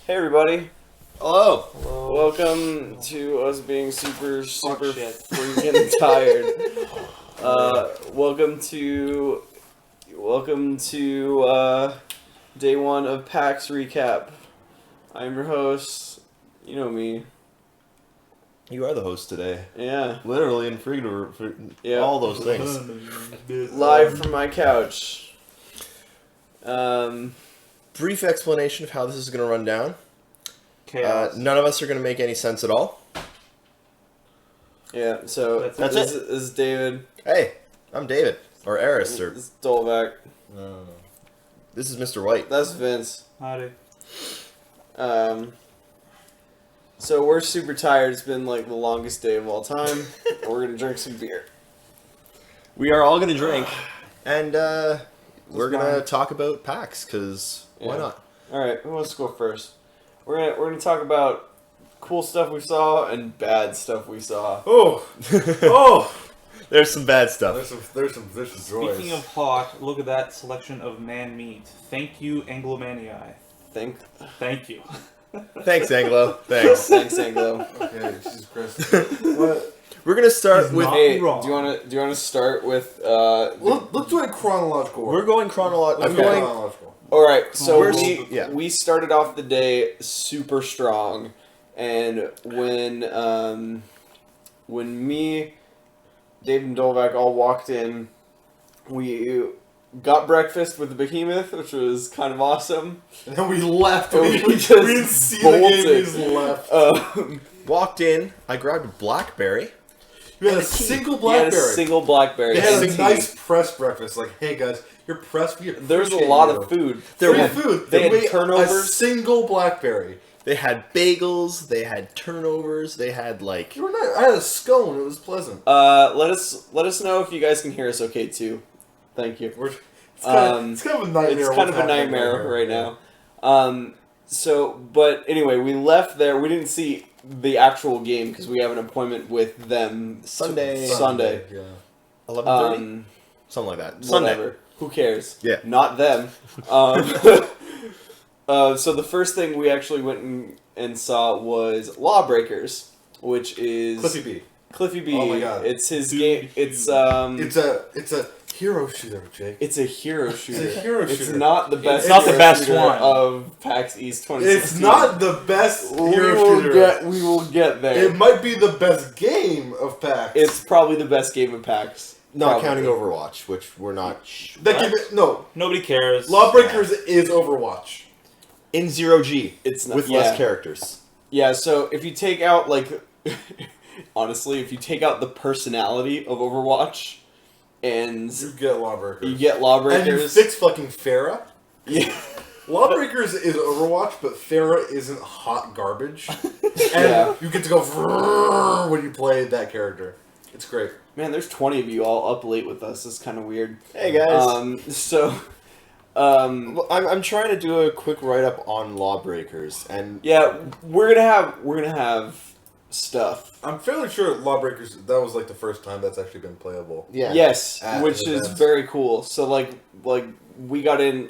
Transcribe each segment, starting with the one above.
Hey everybody. Hello. Hello. Welcome to us being super shit. freaking tired. Welcome to day one of PAX recap. I'm your host. You know me. You are the host today. Yeah. Literally and figuratively, Yeah. all those things. Live from my couch. Brief explanation of how this is going to run down. Chaos. None of us are going to make any sense at all. Yeah, so That's this it. is David. Hey, I'm David. Or Eris. Or This is Dolvac. no. This is Mr. White. That's Vince. Howdy. So we're super tired. It's been like the longest day of all time. We're gonna drink some beer. We are all going to drink. And we're going to mine. talk about PAX, because why Yeah. not? All right, who wants to go first? We're gonna talk about cool stuff we saw and bad stuff we saw. Oh, There's some bad stuff. there's some joys. Speaking of hot, look at that selection of man meat. Thank you, Anglomanii. Thank you. Thanks, Anglo. Thanks. Thanks, Anglo. Okay, Jesus Christ. What? We're going to start He's with... not Hey, wrong. do you wanna start with Let's do it chronological. We're going chronological. I'm Let's go going... chronological. All right, so Yeah. we started off the day super strong, and when me, Dave, and Dolvac all walked in, we got breakfast with the behemoth, which was kind of awesome. And then we left. And We we just just didn't see the game. We bolted. just left. Walked in. I grabbed a blackberry. We had a single He had a blackberry. single blackberry. They had and a tea. nice press breakfast. Like, hey guys, you're pressed. We There's a appreciate lot you. of food. There They was had- food. They had We ate A turnovers. single blackberry. They had bagels. They had turnovers. They had, like... You were nice. I had a scone. It was pleasant. Let us know if you guys can hear us okay too. Thank you. It's kind of a nightmare. It's kind what's of a happening nightmare right Yeah. now. But anyway, we left there. We didn't see the actual game because we have an appointment with them Sunday. Sunday. Yeah. 11:30? Something like that. Whatever. Sunday. Who cares? Yeah. Not them. So the first thing we actually went and saw was Lawbreakers, which is Cliffy B. Cliffy B. Oh my God. It's his Dude, game. It's It's a hero shooter, Jake. It's a hero shooter. It's a hero It's shooter. not the best. It's not the hero best shooter one. of PAX East 2016. It's not the best hero shooter. We will get there. It might be the best game of PAX. It's probably the best game of PAX. Not Probably. counting Overwatch, which we're not... that game. No, Nobody cares. Lawbreakers is Overwatch. In 0G. It's not, With yeah. less characters. Yeah. So if you take out honestly, if you take out the personality of Overwatch, and You get Lawbreakers. you get and you Lawbreakers, fix fucking Pharah. yeah, Lawbreakers is Overwatch, but Pharah isn't hot garbage. And Yeah. you get to go vrrrr when you play that character. It's great. man, there's 20 of you all up late with us. It's kind of weird. Hey, guys. Well, I'm trying to do a quick write-up on Lawbreakers, and... yeah, we're gonna have stuff. I'm fairly sure Lawbreakers, that was like the first time that's actually been playable. Yeah. Yes, At which the is events. very cool. So like we got in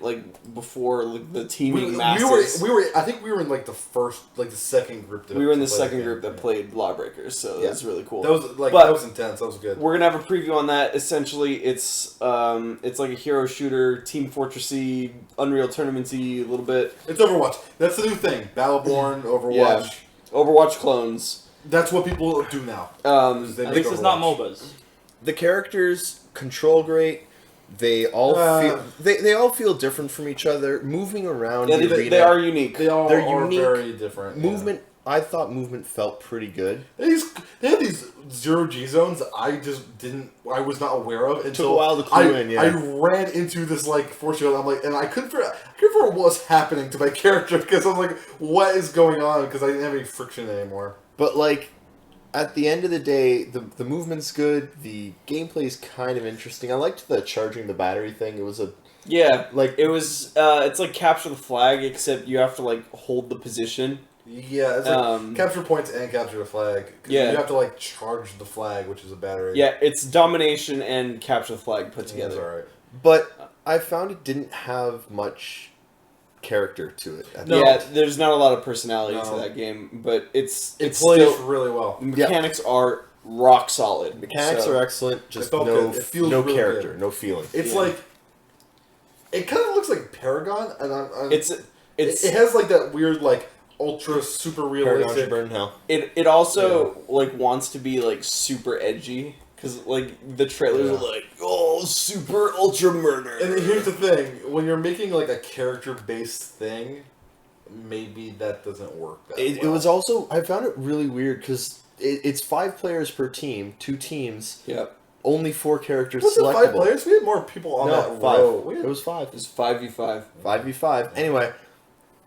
before the teaming masses. We were. I think we were in like the second group. We were in the played second game. group that played Lawbreakers, so Yeah. that's really cool. That was But- that was intense. That was good. We're gonna have a preview on that. Essentially, it's like a hero shooter, Team Fortressy, Unreal Tournamenty, a little bit. It's Overwatch. That's the new thing. Battleborn, Overwatch. Yeah. Overwatch clones. That's what people do now. They At make least it's not Overwatch. MOBAs. The characters control great. They all feel... They all feel different from each other. Moving around Yeah, the they arena... are unique. They all They're are unique. very different. Movement... I thought movement felt pretty good. Yeah. They had these 0G zones that I just didn't. I was not aware of until Took a while to clue in, yeah. I ran into this like force field. I'm like, and I couldn't figure out what was happening to my character because I'm like, what is going on? Because I didn't have any friction anymore. But, like, at the end of the day, the movement's good. The gameplay's kind of interesting. I liked the charging the battery thing. It was a... Yeah, Like... it was. It's like capture the flag, except you have to like hold the position. Yeah, it's like capture points and capture the flag. 'Cause Yeah. you have to like charge the flag, which is a battery. Yeah, it's domination and capture the flag put That's together. alright. But I found it didn't have much character to it. No. Yeah, there's not a lot of personality No. to that game, but it plays still, really well. the mechanics are rock solid. Mechanics so. are excellent, just It felt no, good. It feels no really character, good. no feeling. It's Yeah. like it kind of looks like Paragon, and It it has like that weird like ultra super Paragon realistic. should burn in hell. it also like wants to be like super edgy because like the trailers are like super ultra murder. And then here's the thing: when you're making like a character-based thing, maybe that doesn't work. It was also, I found it really weird because it's 5 players per team, 2 teams, Yep. only 4 characters Was it selectable. 5 players? We had more people on that No, 5. row. It was 5. It's 5v5. 5v5. Anyway,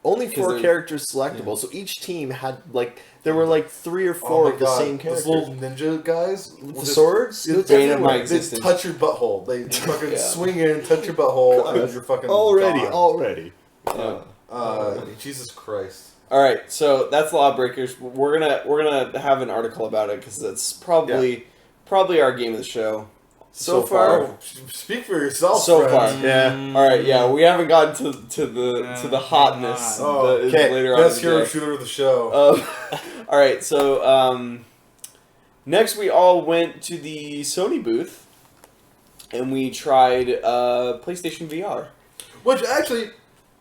only 4 they're- characters selectable, so each team had like there were like 3 or 4 of the same characters. Those little ninja guys with The swords? The bane of my They existence. touch your butthole. They fucking Yeah. swing in, touch your butthole, and you're fucking Already. gone. Yeah. Jesus Christ. All right, so that's Lawbreakers. We're gonna have an article about it because it's probably our game of the show. So far. Speak for yourself. So friend. far. Yeah. All right, yeah, we haven't gotten to the hotness. Oh, that is okay. later on. Best in the hero day. shooter of the show. All right, so next we all went to the Sony booth, and we tried PlayStation VR. Which actually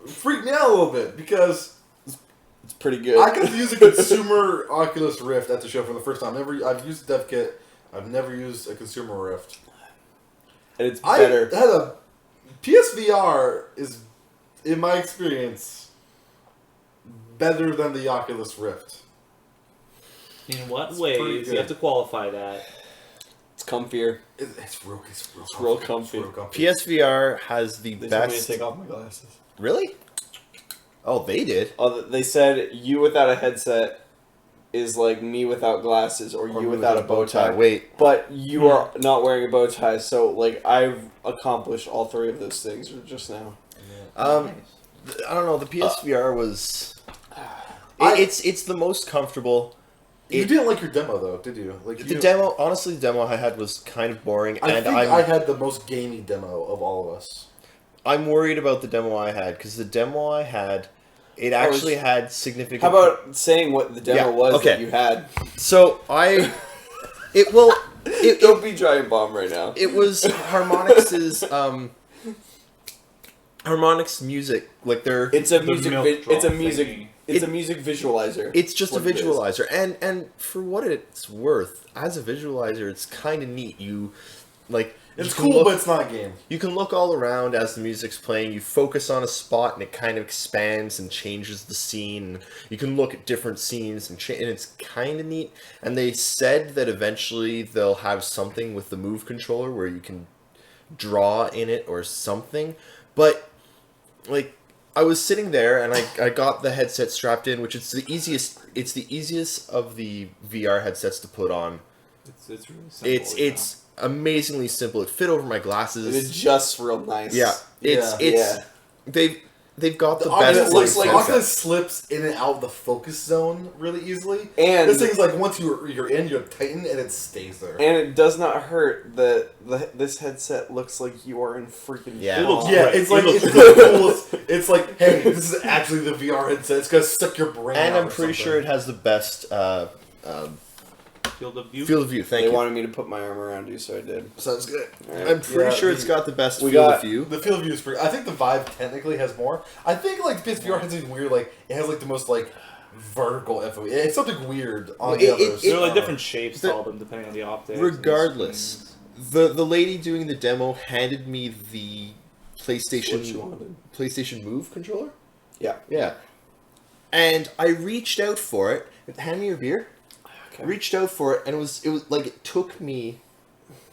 freaked me out a little bit because It's pretty good. I got to use a consumer Oculus Rift at the show for the first time. I've used Dev Kit. I've never used a consumer Rift. and it's better. I had a PSVR is, in my experience, better than the Oculus Rift. In what It's pretty ways? good. You have to qualify that. It's comfier. It's real real comfy. comfy. PSVR has the They told me to best. take off my glasses. Really? Oh, they did. They said you without a headset is like me without glasses, or you without a bow tie. Wait. But you are not wearing a bow tie, so like I've accomplished all 3 of those things just now. I don't know. The PSVR was. I- It's the most comfortable. You didn't like your demo though, did you? Like The demo, honestly, the demo I had was kind of boring, I and think I had the most gamey demo of all of us. I'm worried about the demo I had because the demo I had, it actually had significant. How about saying what the demo Yeah, was okay. that you had? So it will. Don't be Giant Bomb right now. It was Harmonics's Harmonix music, like their. It's a The music. milk It's a drop music. thingy. It's a music visualizer. It's just a what it is. visualizer, and for what it's worth, as a visualizer, it's kind of neat. You like. It's you can cool, look- but it's not a game. You can look all around as the music's playing. You focus on a spot, and it kind of expands and changes the scene. You can look at different scenes, and it's kind of neat. And they said that eventually they'll have something with the Move controller where you can draw in it or something. But like, I was sitting there, and I got the headset strapped in, which is the easiest. It's the easiest of the VR headsets to put on. It's really simple. It's amazingly simple. It fit over my glasses. It adjusts real nice. Yeah, it's Yeah. they've got the Oculus, best. looks like- Oculus slips in and out of the focus zone really easily. And This thing's like once you're in, you tighten and it stays there. and it does not hurt that this headset looks like you are in freaking. Yeah. It looks fog. Yeah, Right. it's like It looks it's the coolest. It's like, hey, this is actually the VR headset. It's gonna suck your brain And out I'm or pretty something. sure it has the best Field of view. field of view. Thank They you. wanted me to put my arm around you, so I did. Sounds good. Alright. I'm pretty Yeah, sure it's got the best we field got- of view. The field of view is pretty. I think the Vive technically has more. I think like PSVR has something weird. Like it has like the most like vertical FOV. It's something weird on the others. There are like different shapes the- to all of them depending on the optics. and the Regardless, screens. the lady doing the demo handed me the What you PlayStation wanted. PlayStation Move controller. Yeah. Yeah. And I reached out for it. Hand me your beer. Okay. Reached out for it, and it was like it took me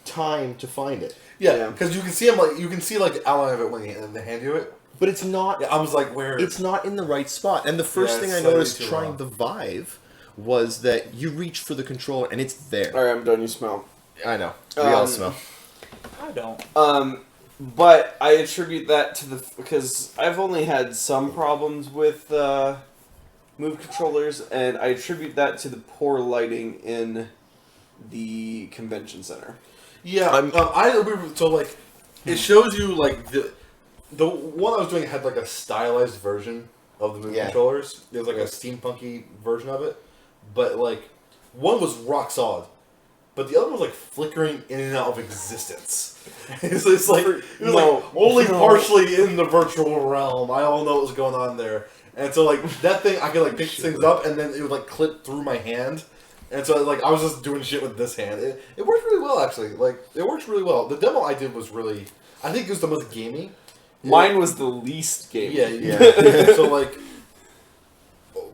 time to find it. Yeah, Yeah. because you can see them like you can see like outline of it when they hand you it. But it's not. Yeah, I was like, where? It's not in the right spot. And the first Yeah, thing it's I slightly noticed too trying long. the Vive was that you reach for the controller and it's there. All right, I'm done. You smell. I know. We all Um, smell. I don't. But I attribute that to because I've only had some problems with Move controllers, and I attribute that to the poor lighting in the convention center. Yeah, I'm- so like it shows you like The one I was doing had like a stylized version of the movie controllers. There was like a steampunky version of it, but like one was rock solid, but the other was like flickering in and out of existence. It's like it was like only partially in the virtual realm. I don't know what was going on there, and so like that thing, I could like pick things up, and then it would like clip through my hand, and so like I was just doing shit with this hand. It worked really well actually. Like it works really well. The demo I did was really, I think it was the most gamey. Mine was the least gamey. Yeah. So like,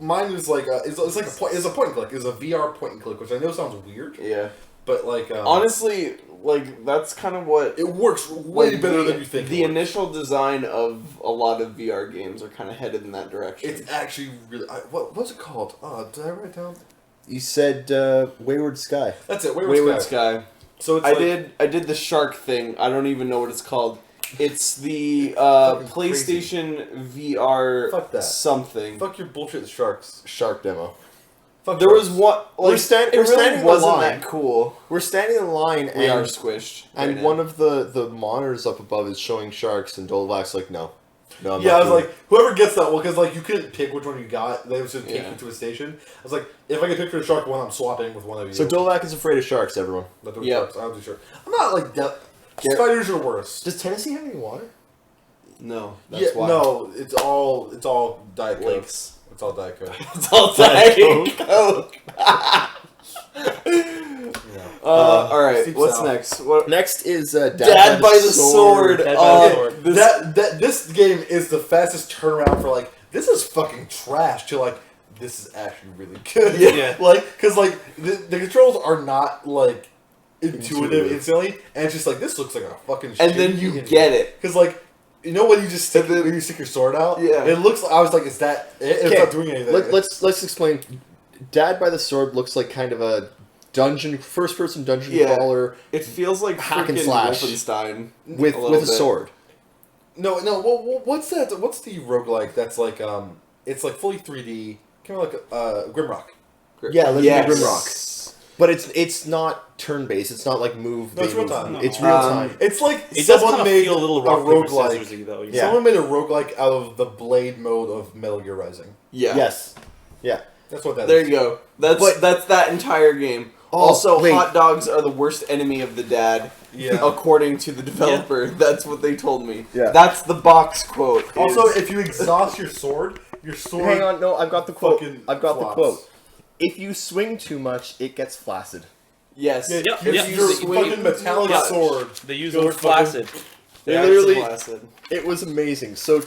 mine was like it's a point and click. It's a VR point and click, which I know sounds weird. Yeah. But like honestly, like that's kind of what it works way better than you think. The initial design of a lot of VR games are kind of headed in that direction. It's actually really what's it called? Did I write it down? You said Wayward Sky. That's it. Wayward Sky. So it's I did the shark thing. I don't even know what it's called. It's the PlayStation VR something. Fuck your bullshit sharks. Shark demo. Fuck there sharks. was one. Like, we're standing wasn't in line. that cool. We're standing in line, We and are squished. And one of the monitors up above is showing sharks, and Dolvak's like, no. I'm I was like, whoever gets that one, because like you couldn't pick which one you got. They was just take you to a station. I was like, if I can pick for the shark one, I'm swapping with one of you. So Dolvak is afraid of sharks, everyone. Sharks. I'm too sure. I'm not like spiders are worse. Does Tennessee have any water? No. That's why. No, it's all Diet Coke. Lakes. It's all Diet Coke. It's all Diet Coke. All right. What's next? Next is Dad by the Sword. This game is the fastest turnaround for like this is fucking trash to like this is actually really good. Yeah. Like because like the controls are not like intuitive instantly, and it's just like this looks like a fucking. And then you get it because like. You know when you just stick when you stick your sword out? Yeah. It looks like I was like, is that it? It's not doing anything. Let's explain. Dad by the Sword looks like kind of a first person dungeon crawler. It feels like hack and freaking slash Wolfenstein with a sword. No. What's that? What's the roguelike that's like it's like fully 3D, kind of like Grimrock. Yeah, Grimrock. But it's not turn based. It's not like move. No, it's real time. It's real time. It's like it someone made a little roguelike. Though. Yeah. Someone made a roguelike out of the blade mode of Metal Gear Rising. Yeah. Yes. Yeah. That's what that there is. You go. That's that entire game. Also, hot dogs are the worst enemy of the dad. Yeah. According to the developer, that's what they told me. Yeah. That's the box quote. Also, if you exhaust your sword. Hang on, no, I've got the quote. The quote. If you swing too much, it gets flaccid. Yes. Yeah, your fucking metallic sword. They use the word flaccid. Literally, it was amazing. So,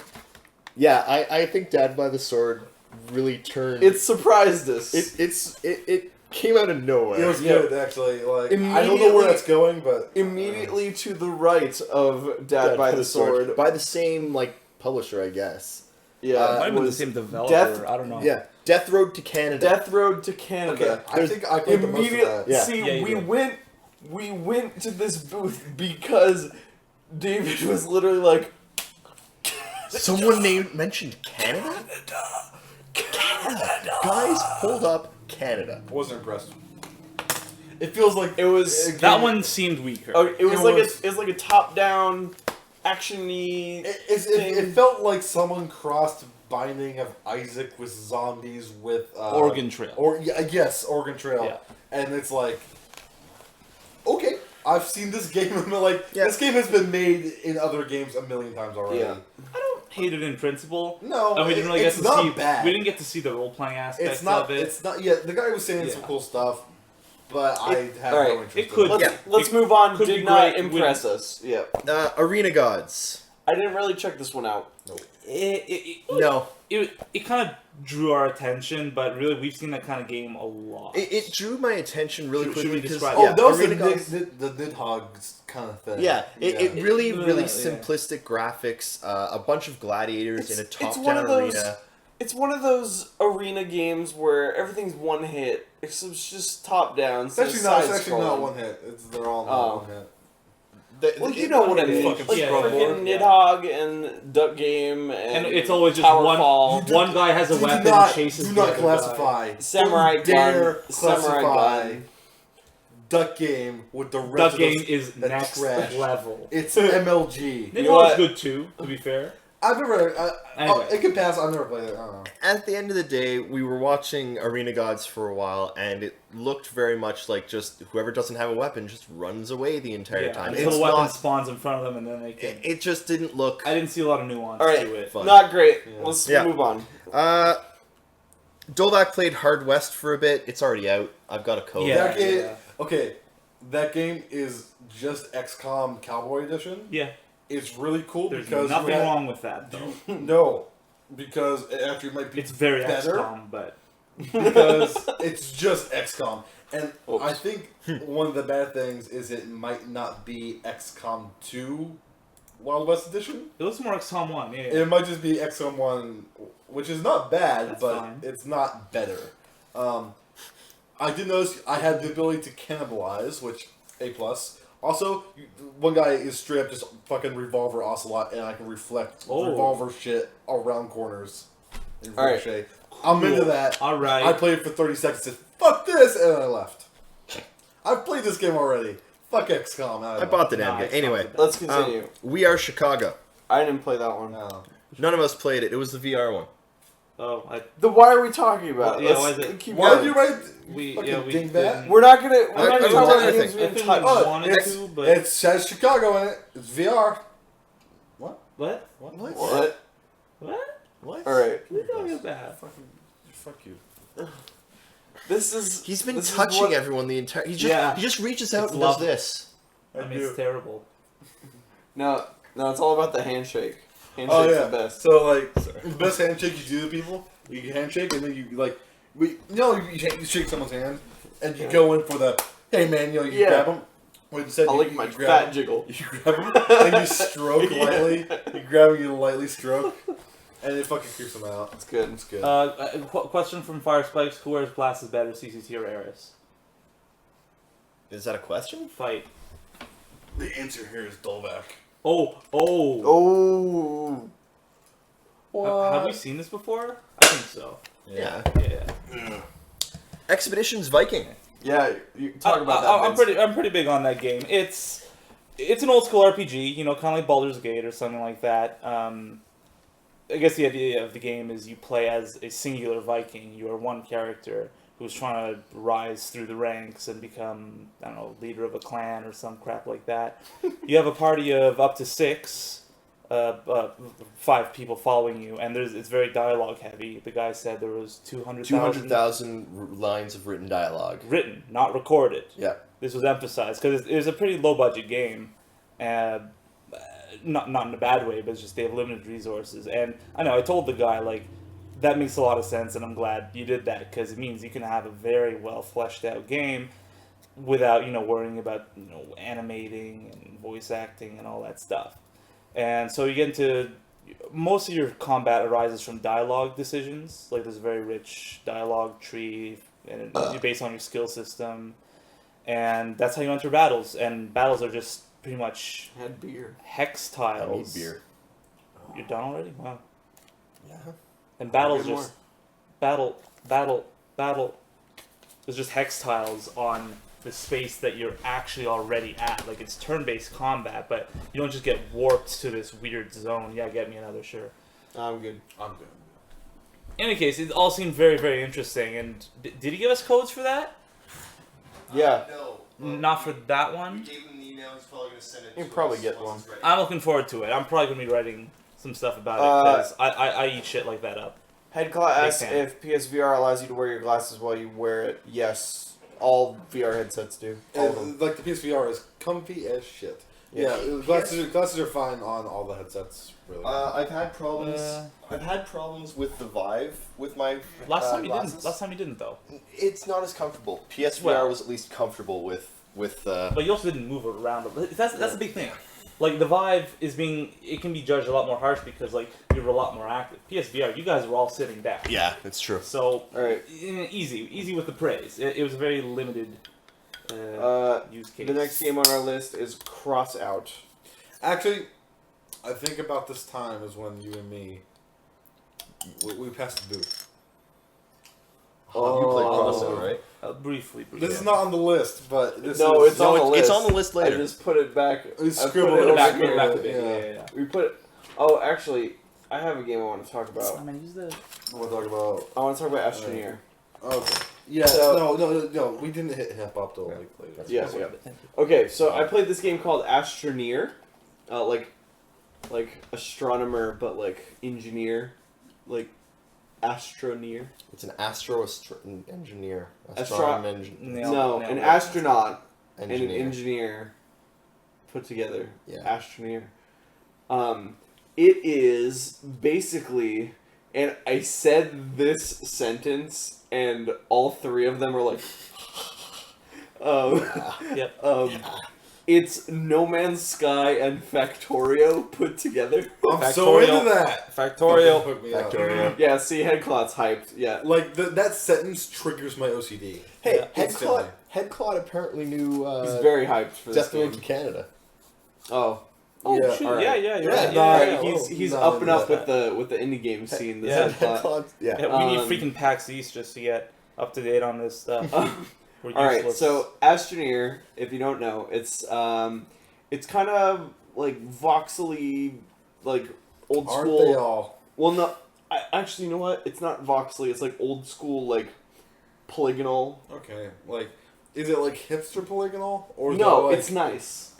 yeah, I think Dad by the Sword really turned. It surprised us. It came out of nowhere. It was good, actually. Like I don't know where that's going, but immediately to the right of Dad by the Sword, by the same like publisher, I guess. Yeah, might have been the same developer. I don't know. Yeah, Death Road to Canada. Death Road to Canada. Okay, I think I played the most of that. Yeah. See, we went to this booth because David was literally like, someone mentioned Canada. Canada. Guys, hold up, Canada. I wasn't impressed. It feels like it was that one seemed weaker. Oh, it was like a top-down, action-y. It felt like someone crossed Binding of Isaac with zombies with Oregon Trail. Oregon Trail. Yeah. And it's like, okay, I've seen this game. This game has been made in other games a million times already. Yeah. I don't hate it in principle. No, and we didn't really it's get to not see. bad. We didn't get to see the role playing aspects of it. It's not. Yeah, the guy was saying some cool stuff, but I have no interest. It could. Let's move on. Did not impress us. Yeah. Arena Gods. I didn't really check this one out. Nope. It kind of drew our attention, but really we've seen that kind of game a lot. It drew my attention really quickly. Should we describe? That was the Nidhogg's kind of thing. Yeah, it really simplistic graphics. A bunch of gladiators in a top-down arena. It's one of those arena games where everything's one hit. It's just top down. It's actually not one hit. They're all one hit. Well, you know what I mean. Like freaking Nidhogg and Duck Game and it's always just one guy has a weapon and chases. Do not classify. Samurai Gun. Samurai Gun. duck game with the rest Duck game of is that next trash. level. It's MLG. Ninja is good too, to be fair. I've never. Anyway. It could pass. I've never played it. I don't know. At the end of the day, we were watching Arena Gods for a while, and it looked very much like just whoever doesn't have a weapon just runs away the entire time. Until It's the weapon not, spawns in front of them, and then they can. it just didn't look. I didn't see a lot of nuance All right, to it. Fun. not great. Yeah. Let's Yeah. move on. Dovak played Hard West for a bit. It's already out. I've got a code. Yeah. That game, okay, that game is just XCOM Cowboy Edition. Yeah, It's really cool there's because nothing you have- wrong with that though. No, because it actually might be It's very better XCOM, but because it's just XCOM. And Oops. I think one of the bad things is it might not be XCOM 2 Wild West Edition. it looks more XCOM 1. Yeah. It might just be XCOM 1, which is not bad, That's but fine. it's not better. I did notice I had the ability to cannibalize, which A+. Also, one guy is straight up just fucking revolver ocelot, and I can reflect revolver shit around corners. In All right. ricochet. I'm into that. All right. I played for 30 seconds, said, fuck this, and then I left. I've played this game already. Fuck XCOM. I bought the damn Nah, game. it's Anyway, not Let's continue. We Are Chicago. I didn't play that one. No. None of us played it. It was the VR one. Oh, Why are we talking about? Yeah, Let's why is it- keep Why going. did you write we fucking yeah we dingbat? didn't- We're not gonna. I- We're not I gonna was talk trying about to games think. we I haven't think touched. we Oh, wanted it's- to, but It says Chicago in it. It's VR. what? What? What? What? What? All right. What are you talking about? Fuck you. This is. He's been this is touching what- everyone the entire. He Yeah. just reaches out It's and does lovely. this. I mean, it's terrible. No, it's all about the handshake. Handshake's Oh yeah. the best. So like, the best handshake you do to people, you handshake and then you like, you shake someone's hand and you go in for the, hey man, you grab them. Well, instead I'll you, lick my you grab fat 'em, jiggle. You grab them and you stroke lightly. You grab them, you lightly stroke, and it fucking creeps them out. It's good. It's good. Question from Fire Spikes: who wears glasses better, CCT or Eris? Is that a question? Fight. The answer here is Dolvac. Oh. Oh. Have we seen this before? I think so. Yeah. Yeah. Expeditions Viking. Yeah, you talk about that. I'm Vince. pretty big on that game. It's an old school RPG, kind of like Baldur's Gate or something like that. I guess the idea of the game is you play as a singular Viking. You are one character who's trying to rise through the ranks and become, I don't know, leader of a clan or some crap like that. You have a party of up to 6, 5 people following you, and it's very dialogue heavy. The guy said there was 200,000 lines of written dialogue. written, not recorded. Yeah. This was emphasized because it was a pretty low budget game, not in a bad way, but it's just they have limited resources. And I know I told the guy like that makes a lot of sense, and I'm glad you did that because it means you can have a very well fleshed out game without worrying about animating and voice acting and all that stuff. And so you get into most of your combat arises from dialogue decisions. Like there's a very rich dialogue tree, and it's based on your skill system. And that's how you enter battles. And battles are just pretty much I had beer. hex I need tiles. beer. You're done already? Wow. Yeah. And battles Get just battle. There's just hex tiles on the space that you're actually already at. Like it's turn-based combat, but you don't just get warped to this weird zone. Yeah, get me another, sure. I'm good. I'm good. In any case, it all seemed very, very interesting. And did he give us codes for that? Yeah. No. Not for that one. gave him the email. He's probably going to send it. You can probably get one. I'm looking forward to it. I'm probably going to be writing some stuff about it because I eat shit like that up. Headclaw asks fan. if PSVR allows you to wear your glasses while you wear it. Yes, all VR headsets do. All of them. And, like the PSVR is comfy as shit. Yeah. Yeah, glasses are fine on all the headsets. Really. I've had problems. I've had problems with the Vive with my Last time you glasses. didn't. Last time you didn't though. It's not as comfortable. PSVR Well- was at least comfortable with. But you also didn't move around. That's the big thing. Like the Vive it can be judged a lot more harsh because like you're a lot more active. PSVR, you guys were all sitting down. Yeah, it's true. So All right. easy with the praise. It was a very limited use case. The next game on our list is Cross Out. Actually, I think about this time is when you and me we passed the booth. You played Crossout, right? Briefly. This is not on the list, but this No, is... it's on the list. It's on the list I later. just put it back. We I scribbled put it back, back. put it back a bit. Yeah. Yeah. We put. Oh, actually, I have a game I want to talk about. I'm gonna use the. I want to talk about... I want to talk about Astra Near. Okay. Yeah, So- no. We didn't hit hip hop till like later. Yeah. Okay, so I played this game called Astra Near, like astronomer, but like engineer, like Astra Near. It's an engineer. No, an astronaut and an engineer. engineer put together. Yeah. Astra Near. It is basically, and I said this sentence, and all three of them were like, Yep. it's No Man's Sky and Factorio put together. I'm so into that. Factorial. Hook me up. Factorial. Yeah, see, Headcloth's hyped. Yeah. Like that sentence triggers my OCD. Hey, Yeah, instantly. Headcloth apparently knew He's very hyped for this Definitely game. to Canada. Oh. Oh Yeah, shoot! alright. Yeah, you're Yeah, right. no, Yeah, Alright, yeah, he's not up and into up with the indie game scene. This Yeah. Headcloth. Yeah. yeah, we need Um, freaking PAX East just to get up to date on this stuff. We're Alright, useless. so Astra Near, if you don't know, it's kind of like voxely, like old Aren't school. they all? Well, no, actually, you know what? It's not voxely. It's like old school, like polygonal. Okay, like, is it like hipster polygonal or is No, it like, it's nice.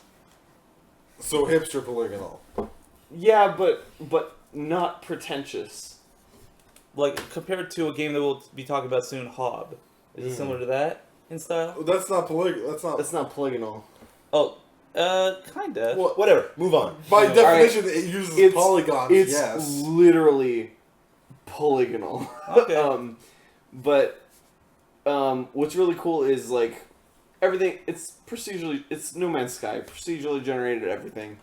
so hipster polygonal? Yeah, but not pretentious. like compared to a game that we'll be talking about soon, Hob, is it similar to that in style? That's not polygonal. That's not. It's not polygonal. Oh, kinda. Well, Whatever. Move on. by Alright, definition, it uses polygons. It's Yes. literally polygonal. Okay. But what's really cool is like everything. It's procedurally. It's No Man's Sky. Procedurally generated everything.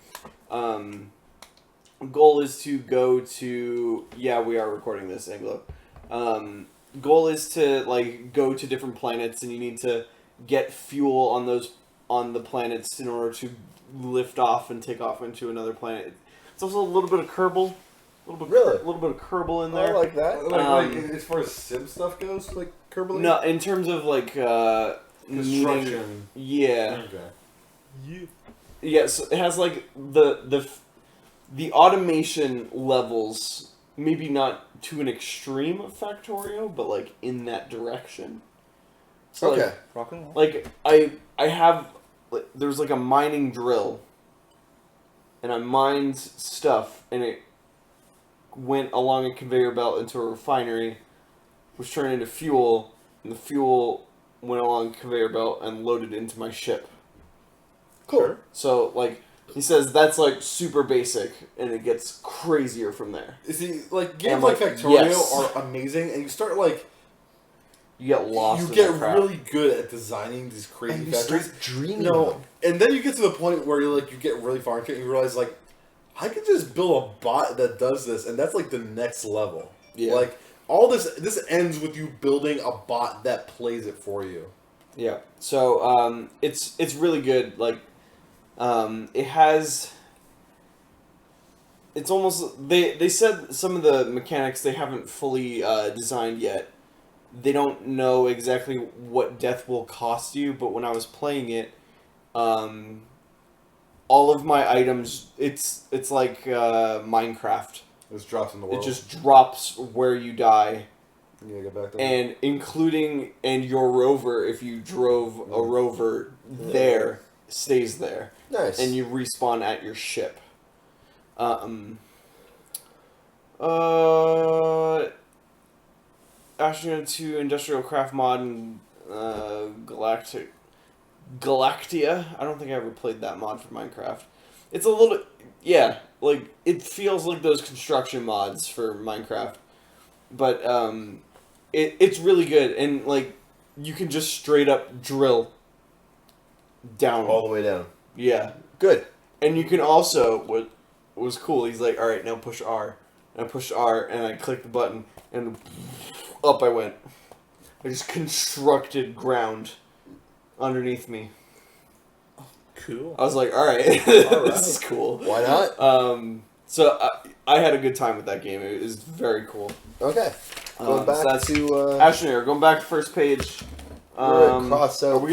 Goal is to go to. Yeah, we are recording this, Anglo. Goal is to like go to different planets, and you need to get fuel on the planets in order to lift off and take off into another planet. It's also a little bit of Kerbal. Really? A little bit of Kerbal in I there. like that. Like as far as sim stuff goes, like Kerbal. No, in terms of like needing, Construction. yeah, Okay. yeah. So it has like the automation levels, maybe not to an extreme of Factorio, but like in that direction. So, like, Okay. Rock and roll. Like I have, like, there's like a mining drill, and I mined stuff, and it went along a conveyor belt into a refinery, which turned into fuel, and the fuel went along a conveyor belt and loaded into my ship. Cool. Sure. So like he says that's like super basic, and it gets crazier from there. You see, like games I'm like like, Factorio yes. are amazing, and you start like You get lost. you in get that crap. really good at designing these crazy And you factories. start dreaming. No, and then you get to the point where you get really far into it, and you realize like I could just build a bot that does this, and that's like the next level. Yeah. Like all this ends with you building a bot that plays it for you. Yeah. So it's really good. Like it has. It's almost they said some of the mechanics they haven't fully designed yet. They don't know exactly what death will cost you, but when I was playing it, all of my items it's like Minecraft. It just drops in the world. It just drops where you die. You gotta get back there. And including your rover, if you drove a rover there, stays there, Nice. and you respawn at your ship. Astra 2 Industrial Craft Mod and Galactia. I don't think I ever played that mod for Minecraft. It's a little, yeah, like it feels like those construction mods for Minecraft, but it's really good, and like you can just straight up drill down. all the way down. Yeah, Good. and you can also what was cool. He's like, all right, now push R, and I pushed R, and I clicked the button, and up I went. I just constructed ground underneath me. Cool. I was like, all right, this is cool. Why not? So I had a good time with that game. It was very cool. Okay. Going back so that's to Astra Near. Going back to first page. We're gonna cross out. Are we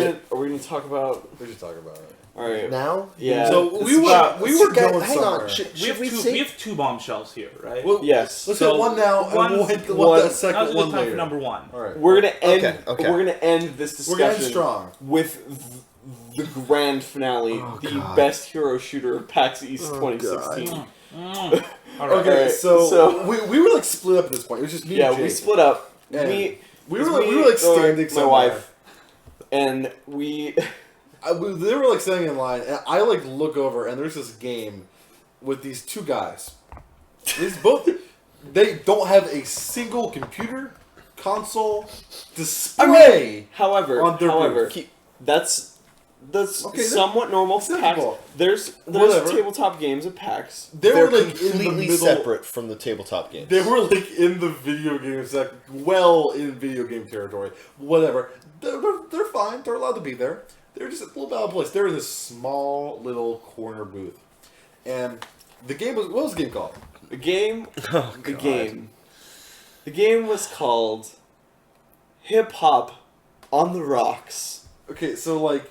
gonna talk about? We should talk about it. All right. Now? Yeah. So we Well, were guys, going hang somewhere. on. Should We we have two bombshells here, right? Well, Yes. Let's So hit one now, and one- we'll hit the one- that second Now's a one good time later. for number one. All right. We're gonna end. Okay. We're gonna end this We're discussion getting strong. with the grand finale, Oh, the God. best hero shooter of PAX East Oh, 2016. All right. Okay, Alright, so, so- we were like split up at this point. It was just me Yeah, and Jake. we split up. And Me, we it's were me, like Thor, standing my somewhere. wife, and we. They were like standing in line, and I like look over, and there's this game with these two guys. They don't have a single computer, console, display. However, on their booth. that's Okay, somewhat normal for PAX. acceptable. There's Whatever. tabletop games at PAX. They They're were like in the completely middle. separate from the tabletop games. They were like in the video game sec, well in video game territory. Whatever. They're fine. They're allowed to be there. They're just a little bit out of place. They're in this small little corner booth, and the game was what was the game called? The game. Oh, The God. game. The game was called Hip Hop on the Rocks. Okay, so like,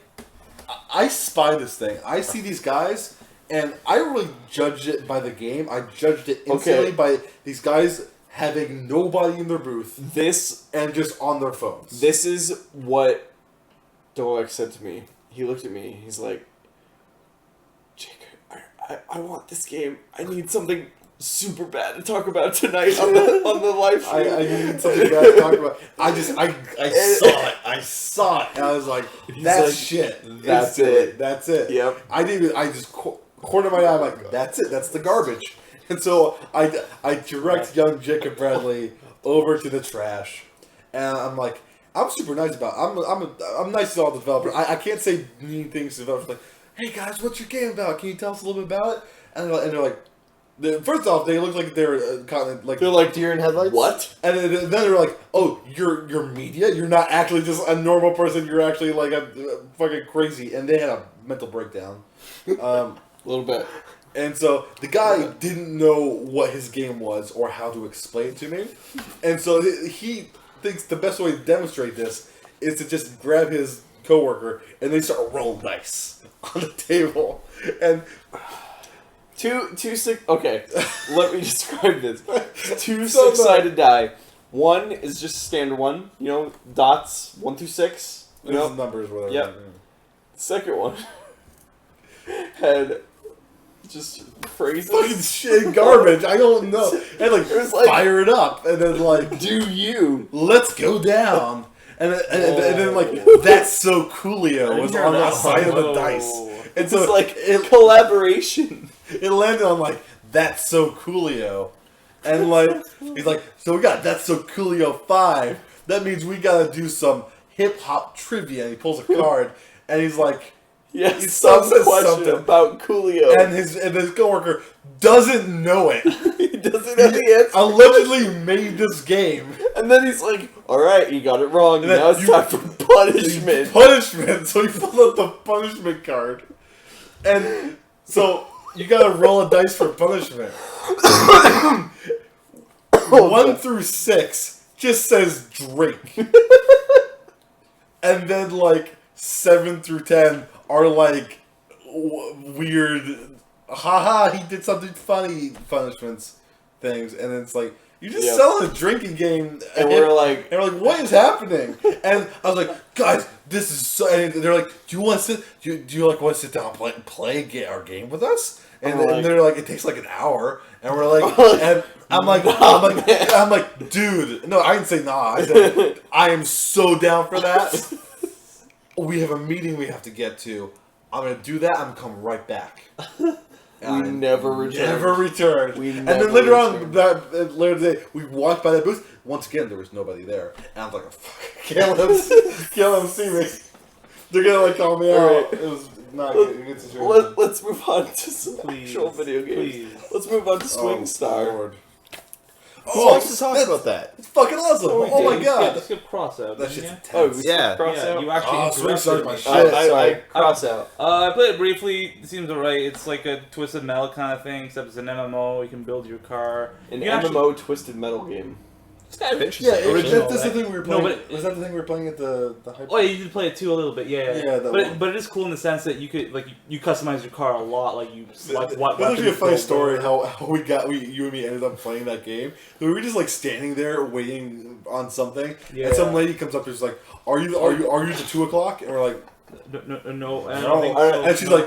I spy this thing. I see these guys, and I don't really judged it by the game. I judged it instantly Okay. by these guys having nobody in their booth This and just on their phones. This is what Doak said to me. He looked at me. He's like, Jake, I want this game. I need something super bad to talk about tonight on the live stream. I need something you guys to talk about. I saw it. I saw it. And I was like, He's that's like, shit. "That's Instantly. it." That's it. Yep. I didn't even, I just cornered my eye. I'm like, that's it. That's the garbage. And so I direct young Jacob Bradley over to the trash. And I'm like, I'm super nice about it. I'm nice to all the developers. I can't say mean things to developers like, hey guys, what's your game about? Can you tell us a little bit about it? And they're like, first off, they look like they're kind of like They're like, Deer in headlights? what? and then they're like, oh, you're media? You're not actually just a normal person. You're actually like a fucking crazy. And they had a mental breakdown. A little bit. And so the guy didn't know what his game was or how to explain it to me. And so he thinks the best way to demonstrate this is to just grab his coworker and they start rolling dice on the table. And Okay, let me describe this. Two So six-sided die. One is just standard one, dots 1 through 6. those numbers, whatever. Yep. Second one had just phrases. Fucking shit, garbage. I don't know. And like, It was like- fire it up, and then like, Do you? let's go down. And then like, that's so Coolio was on the side of the dice. And It's so like it collaboration. landed on like, that's so Coolio. And like, he's like, so we got that's so Coolio 5. That means we gotta do some hip hop trivia. And he pulls a card, and he's like, Yes, He some says question something. about Coolio. and his coworker doesn't know it. He doesn't have the answer. Allegedly made this game. And then he's like, alright, you got it wrong. And then Now it's you- time for punishment. Punishment. So he pulled out the punishment card. And so you gotta roll a dice for punishment. 1 through 6 just says Drake. And then like 7 through 10 are like weird, haha, he did something funny punishments things. And then it's like, you just Yep. selling a drinking game. And we're like, And we're like, what is happening? And I was like, guys, this is so. And they're like, do you want to sit? Do you like want to sit down and play get our game with us? And, I'm and like- they're like, it takes like an hour. And we're like, like, and I'm like, dude, no, I didn't say nah. I said, I am so down for that. We have a meeting we have to get to. I'm gonna do that. I'm gonna come right back. And we I never returned. Never returned. We And never then later on, returned. later today, we walked by that booth. Once again, there was nobody there, and I was like, oh, "Fuck, can't let them see me. They're gonna like call me out." Alright. It was not a good situation. Let's move on to some Please, actual video games. please. Let's move on to Swing Star. Lord. Who wants to talk about that? It's fucking awesome! We Oh did. my You god, just skip cross out. that didn't shit's you? Oh, intense. we Yeah. cross Yeah, out? you actually Oh, Swing Star's my interrupted me. shit. Sorry, I- cross out. I played it briefly. It seems alright. It's like a Twisted Metal kind of thing, except it's an MMO. You can build your car. An You can MMO Twisted Metal game. It's kind of interesting. Yeah, Original, that's the right? thing we were No, playing. but- was that the thing we were playing at the hype? Oh, yeah, you did play it too a little bit, yeah. Yeah, that but one. but it is cool in the sense that you could you customize your car a lot. Like you select what. That's actually a weapons funny go story where. how you and me ended up playing that game. We were just like standing there waiting on something, and some lady comes up and is like, "Are you the 2 o'clock?" And we're like, No, I don't "No." think so. And she's like,